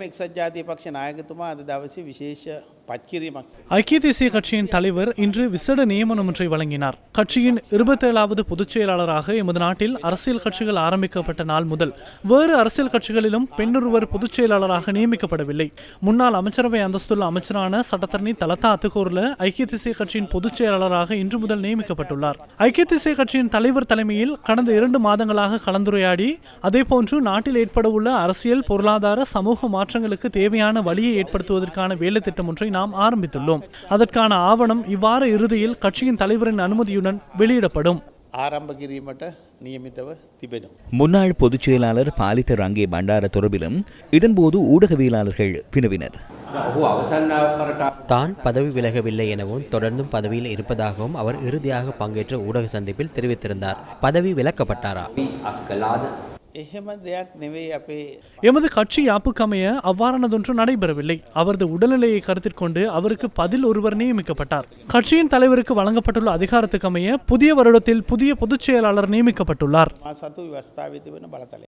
එක්සත් ජාතික පක්ෂ නායකතුමා අද දවසේ විශේෂ පත්කිරීමක්. ஐக்கிய தேசிய கட்சியின் தலைவர் இன்று விசேட நியமனம் ஒன்றை வழங்கினார். கட்சியின் 27வது பொதுச் செயலாளராக எமது நாட்டில் அரசியல் கட்சிகள் ஆரம்பிக்கப்பட்ட நாள் முதல் வேறு அரசியல் கட்சிகளிலும் பெண்ணொருவர் பொதுச் செயலாளராக நியமிக்கப்படவில்லை. முன்னாள் அமைச்சரவை அந்தஸ்துள்ள அமைச்சரான சட்டத்தரணி தலதா அத்துகோர்ல ஐக்கிய தேசிய கட்சியின் பொதுச் செயலாளராக இன்று முதல் நியமிக்கப்பட்டுள்ளார். ஐக்கிய தேசிய கட்சியின் தலைவர் தலைமையில் கடந்த 2 மாதங்களாக கலந்துரையாடி அதேபோன்று நாட்டில் ஏற்படவுள்ள அரசியல், பொருளாதார, சமூக மாற்றங்களுக்கு தேவையான வழியை ஏற்படுத்துவதற்கான வேலை திட்டம் ஒன்றை நாம் ஆரம்பித்துள்ளோம். அதற்கான ஆவணம் இவ்வாறு இறுதியில் கட்சியின் தலைவரின் அனுமதியுடன் வெளியிடப்படும். ආරම්භ කිරීමට නියමිතව තිබෙනවා. முன்னாள் பொதுச் செயலாளர் பாலித ரங்கே பண்டார தொடர்பிலும் இதன்போது ஊடகவியலாளர்கள் வினவினர். தான் பதவி விலகவில்லை எனவும் தொடர்ந்தும் பதவியில் இருப்பதாகவும் அவர் இறுதியாக பங்கேற்ற ஊடக சந்திப்பில் தெரிவித்திருந்தார். பதவி விலக்கப்பட்டாரா? එහෙම දෙයක් නෙවෙයි අපේ. எமது கட்சி யாப்புக்கமைய அவ்வாறானதொன்று நடைபெறவில்லை. அவரது உடல்நிலையை கருத்தில் கொண்டு அவருக்கு பதில் ஒருவர் நியமிக்கப்பட்டார். கட்சியின் தலைவருக்கு வழங்கப்பட்டுள்ள அதிகாரத்துக்கமைய புதிய வருடத்தில் புதிய பொதுச் செயலாளர் நியமிக்கப்பட்டுள்ளார். මා සතු ව්‍යවස්ථාවේ තිබෙන බලතලය.